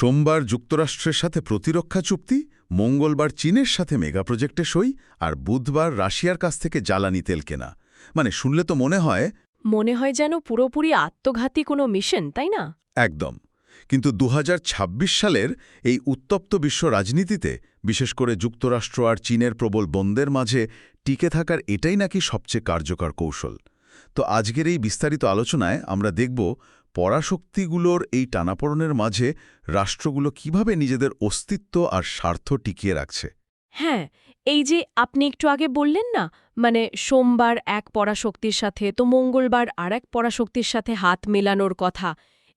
সোমবার যুক্তরাষ্ট্রের সাথে প্রতিরক্ষা চুক্তি, মঙ্গলবার চীনের সাথে মেগা প্রজেক্টে সই, আর বুধবার রাশিয়ার কাছ থেকে জ্বালানি তেল কেনা। মানে শুনলে তো মনে হয় যেন পুরোপুরি আত্মঘাতী কোনো মিশন, তাই না? একদম। কিন্তু ২০২৬ সালের এই উত্তপ্ত বিশ্ব রাজনীতিতে, বিশেষ করে যুক্তরাষ্ট্র আর চীনের প্রবল দ্বন্দ্বের মাঝে টিকে থাকার এটাই নাকি সবচেয়ে কার্যকর কৌশল। তো আজকের এই বিস্তারিত আলোচনায় আমরা দেখব পরাশক্তিগুলোর এই টানাপোড়েনের মাঝে রাষ্ট্রগুলো কিভাবে নিজেদের অস্তিত্ব আর স্বার্থ টিকিয়ে রাখছে। হ্যাঁ, এই যে আপনি একটু আগে বললেন না, মানে সোমবার এক পরাশক্তির সাথে তো মঙ্গলবার আর এক পরাশক্তির সাথে হাত মেলানোর কথা,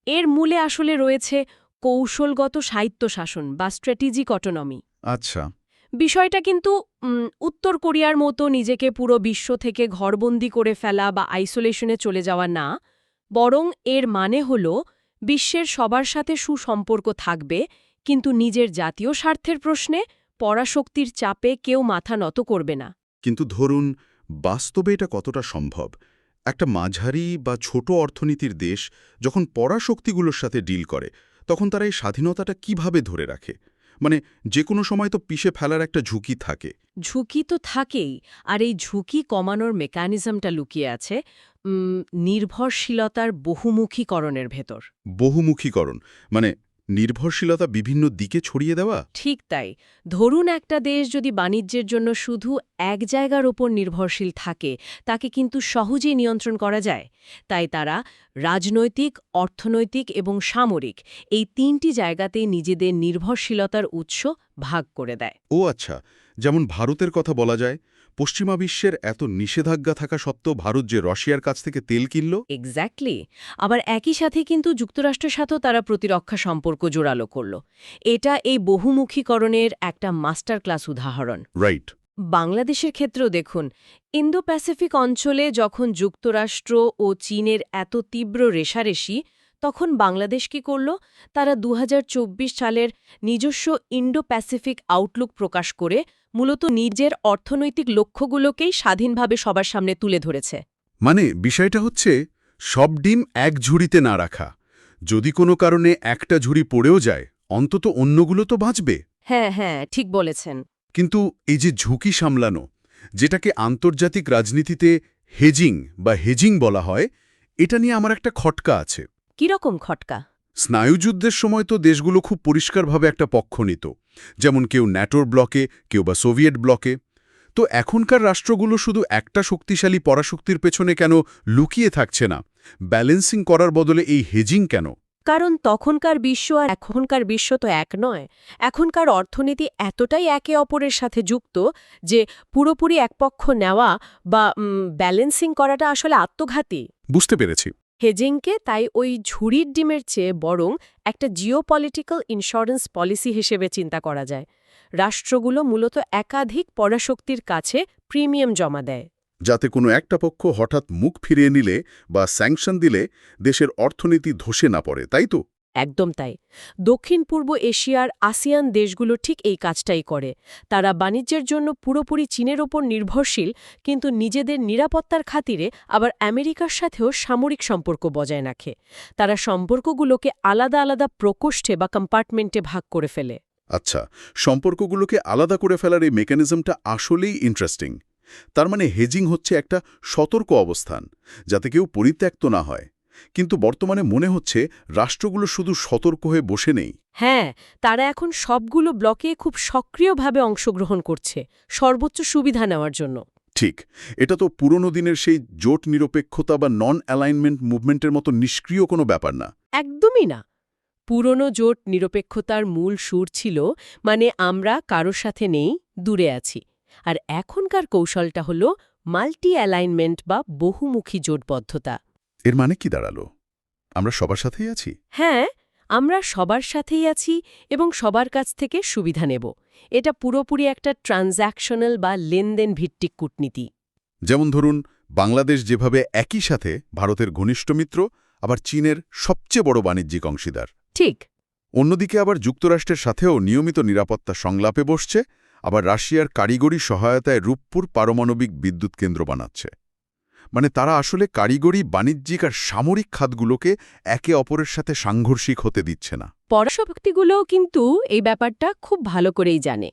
এর মূলে আসলে রয়েছে কৌশলগত স্বায়ত্তশাসন বা স্ট্র্যাটেজিক অটোনমি। আচ্ছা। বিষয়টা কিন্তু উত্তর কোরিয়ার মতো নিজেকে পুরো বিশ্ব থেকে ঘরবন্দি করে ফেলা বা আইসোলেশনে চলে যাওয়া না, বরং এর মানে হল বিশ্বের সবার সাথে সুসম্পর্ক থাকবে, কিন্তু নিজের জাতীয় স্বার্থের প্রশ্নে পরাশক্তির চাপে কেউ মাথা নত করবে না। কিন্তু ধরুন, বাস্তবে এটা কতটা সম্ভব? একটা মাঝারি বা ছোট অর্থনীতির দেশ যখন পরাশক্তিগুলোর সাথে ডিল করে, তখন তারা এই স্বাধীনতাটা কিভাবে ধরে রাখে? মানে যে কোনো সময় তো পিষে ফেলার একটা ঝুঁকি থাকে। ঝুঁকি তো থাকেই, আর এই ঝুঁকি কমানোর মেকানিজমটা লুকিয়ে আছে নির্ভরশীলতার বহুমুখীকরণের ভেতর। বহুমুখীকরণ মানে নির্ভরশীলতা বিভিন্ন দিকে ছড়িয়ে দেওয়া? ঠিক তাই। ধরুন একটা দেশ যদি বাণিজ্যের জন্য শুধু এক জায়গার ওপর নির্ভরশীল থাকে, তাকে কিন্তু সহজেই নিয়ন্ত্রণ করা যায়। তাই তারা রাজনৈতিক, অর্থনৈতিক এবং সামরিক এই তিনটি জায়গাতেই নিজেদের নির্ভরশীলতার উৎস ভাগ করে দেয়। ও আচ্ছা, যেমন ভারতের কথা বলা যায়। পশ্চিমা বিশ্বের এত নিষেধাজ্ঞা থাকা সত্ত্বেও ভারত যে রাশিয়ার কাছ থেকে তেল কিনল। এক্স্যাক্টলি। আবার একই সাথে কিন্তু যুক্তরাষ্ট্রের সাথেও তারা প্রতিরক্ষা সম্পর্ক জোরালো করল। এটা এই বহুমুখীকরণের একটা মাস্টার ক্লাস উদাহরণ। রাইট। বাংলাদেশের ক্ষেত্রেও দেখুন, ইন্দো প্যাসিফিক অঞ্চলে যখন যুক্তরাষ্ট্র ও চীনের এত তীব্র রেষারেষি, তখন বাংলাদেশ কি করল? তারা ২০২৪ সালের নিজস্ব ইন্ডো প্যাসিফিক আউটলুক প্রকাশ করে মূলত নিজের অর্থনৈতিক লক্ষ্যগুলোকেই স্বাধীনভাবে সবার সামনে তুলে ধরেছে। মানে বিষয়টা হচ্ছে সব ডিম এক ঝুড়িতে না রাখা। যদি কোনো কারণে একটা ঝুড়ি পড়েও যায়, অন্তত অন্যগুলো তো বাঁচবে। হ্যাঁ হ্যাঁ, ঠিক বলেছেন। কিন্তু এই যে ঝুঁকি সামলানো, যেটাকে আন্তর্জাতিক রাজনীতিতে হেজিং বলা হয়, এটা নিয়ে আমার একটা খটকা আছে। কিরকম খটকা? স্নায়ুযুদ্ধের সময় তো দেশগুলো খুব পরিষ্কারভাবে একটা পক্ষ নিত, যেমন কেউ ন্যাটোর ব্লকে, কেউ বা সোভিয়েট ব্লকে। তো এখনকার রাষ্ট্রগুলো শুধু একটা শক্তিশালী পরাশক্তির পেছনে কেন লুকিয়ে থাকছে না? ব্যালেন্সিং করার বদলে এই হেজিং কেন? কারণ তখনকার বিশ্ব আর এখনকার বিশ্ব তো এক নয়। এখনকার অর্থনীতি এতটাই একে অপরের সাথে যুক্ত যে পুরোপুরি একপক্ষ নেওয়া বা ব্যালেন্সিং করাটা আসলে আত্মঘাতী। বুঝতে পেরেছি। হেজিংকে তাই ওই ঝুড়ির ডিমের চেয়ে বরং একটা জিওপলিটিক্যাল ইন্স্যুরেন্স পলিসি হিসেবে চিন্তা করা যায়। রাষ্ট্রগুলো মূলত একাধিক পরাশক্তির কাছে প্রিমিয়াম জমা দেয়, যাতে কোনো একটা পক্ষ হঠাৎ মুখ ফিরিয়ে নিলে বা স্যাংশন দিলে দেশের অর্থনীতি ধসে না পড়ে, তাই তো? একদম তাই। দক্ষিণ পূর্ব এশিয়ার আসিয়ান দেশগুলো ঠিক এই কাজটাই করে। তারা বাণিজ্যের জন্য পুরোপুরি চীনের ওপর নির্ভরশীল, কিন্তু নিজেদের নিরাপত্তার খাতিরে আবার আমেরিকার সাথেও সামরিক সম্পর্ক বজায় রাখে। তারা সম্পর্কগুলোকে আলাদা আলাদা প্রকোষ্ঠে বা কম্পার্টমেন্টে ভাগ করে ফেলে। আচ্ছা, সম্পর্কগুলোকে আলাদা করে ফেলার এই মেকানিজমটা আসলেই ইন্টারেস্টিং। তার মানে হেজিং হচ্ছে একটা সতর্ক অবস্থান, যাতে কেউ পরিত্যক্ত না হয়। কিন্তু বর্তমানে মনে হচ্ছে রাষ্ট্রগুলো শুধু সতর্ক হয়ে বসে নেই। হ্যাঁ, তারা এখন সবগুলো ব্লকে খুব সক্রিয়ভাবে অংশগ্রহণ করছে, সর্বোচ্চ সুবিধা নেওয়ার জন্য। ঠিক, এটা তো পুরনো দিনের সেই জোট নিরপেক্ষতা বা নন অ্যালাইনমেন্ট মুভমেন্টের মতো নিষ্ক্রিয় কোনো ব্যাপার না। একদমই না। পুরনো জোট নিরপেক্ষতার মূল সুর ছিল, মানে আমরা কারোর সাথে নেই, দূরে আছি। আর এখনকার কৌশলটা হল মাল্টি অ্যালাইনমেন্ট বা বহুমুখী জোটবদ্ধতা। এর মানে কি দাঁড়ালো? আমরা সবার সাথেই আছি? হ্যাঁ, আমরা সবার সাথেই আছি এবং সবার কাছ থেকে সুবিধা নেব। এটা পুরোপুরি একটা ট্রানজ্যাকশনাল বা লেনদেন ভিত্তিক কূটনীতি। যেমন ধরুন, বাংলাদেশ যেভাবে একই সাথে ভারতের ঘনিষ্ঠ মিত্র, আবার চীনের সবচেয়ে বড় বাণিজ্যিক অংশীদার। ঠিক। অন্যদিকে আবার যুক্তরাষ্ট্রের সাথেও নিয়মিত নিরাপত্তা সংলাপে বসছে, আবার রাশিয়ার কারিগরি সহায়তায় রূপপুর পারমাণবিক বিদ্যুৎ কেন্দ্র বানাচ্ছে। মানে তারা আসলে কারিগরি, বাণিজ্যিক আর সামরিক খাতগুলোকে একে অপরের সাথে সাংঘর্ষিক হতে দিচ্ছে না। পরাশক্তিগুলোও কিন্তু এই ব্যাপারটা খুব ভালো করেই জানে,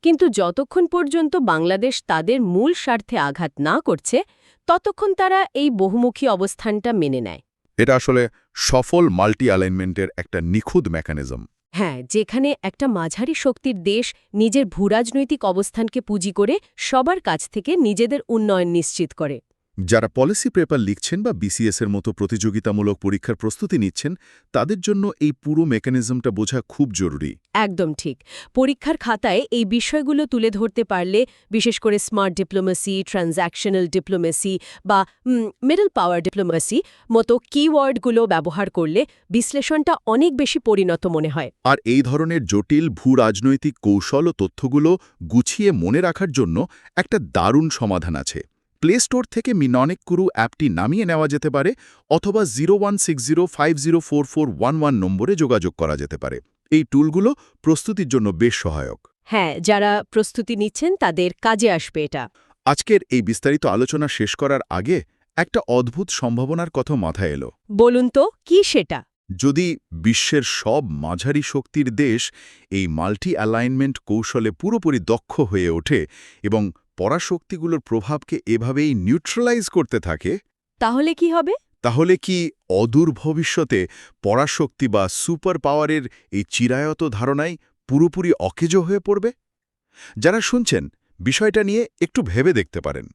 কিন্তু যতক্ষণ পর্যন্ত বাংলাদেশ তাদের মূল স্বার্থে আঘাত না করছে ততক্ষণ তারা এই বহুমুখী অবস্থানটা মেনে নেয়। এটা আসলে সফল মাল্টি অ্যালাইনমেন্টের একটা নিখুঁত মেকানিজম। হ্যাঁ, যেখানে একটা মাঝারি শক্তির দেশ নিজের ভূরাজনৈতিক অবস্থানকে পুঁজি করে সবার কাছ থেকে নিজেদের উন্নয়ন নিশ্চিত করে। যারা পলিসি পেপার লিখছেন বা বিসিএস এর মতো প্রতিযোগিতামূলক পরীক্ষার প্রস্তুতি নিচ্ছেন, তাদের জন্য এই পুরো মেকানিজমটা বোঝা খুব জরুরি। একদম ঠিক। পরীক্ষার খাতায় এই বিষয়গুলো তুলে ধরতে পারলে, বিশেষ করে স্মার্ট ডিপ্লোমেসি, ট্রানজ্যাকশনাল ডিপ্লোমেসি বা মিডল পাওয়ার ডিপ্লোমেসি মতো কিওয়ার্ডগুলো ব্যবহার করলে বিশ্লেষণটা অনেক বেশি পরিণত মনে হয়। আর এই ধরনের জটিল ভূ-রাজনৈতিক কৌশল ও তথ্যগুলো গুছিয়ে মনে রাখার জন্য একটা দারুণ সমাধান আছে। প্লে স্টোর থেকে মিননেকুরু অ্যাপটি নামিয়ে নেওয়া যেতে পারে, অথবা 0160504411 নম্বরে যোগাযোগ করা যেতে পারে। এই টুলগুলো প্রস্তুতির জন্য বেশ সহায়ক। হ্যাঁ, যারা প্রস্তুতি নিচ্ছেন তাদের কাজে আসবে এটা। আজকের এই বিস্তারিত আলোচনা শেষ করার আগে একটা অদ্ভুত সম্ভাবনার কথা মাথায় এলো। বলুন তো, কি সেটা? যদি বিশ্বের সব মাঝারি শক্তির দেশ এই মাল্টি অ্যালাইনমেন্ট কৌশলে পুরোপুরি দক্ষ হয়ে ওঠে এবং পরাশক্তিগুলোর প্রভাবকে এভাবেই নিউট্রালাইজ করতে থাকে, তাহলে কি হবে? তাহলে কি অদূর ভবিষ্যতে পরাশক্তি বা সুপার পাওয়ারের এই চিরায়ত ধারণাই পুরোপুরি অকেজো হয়ে পড়বে? যারা শুনছেন, বিষয়টা নিয়ে একটু ভেবে দেখতে পারেন।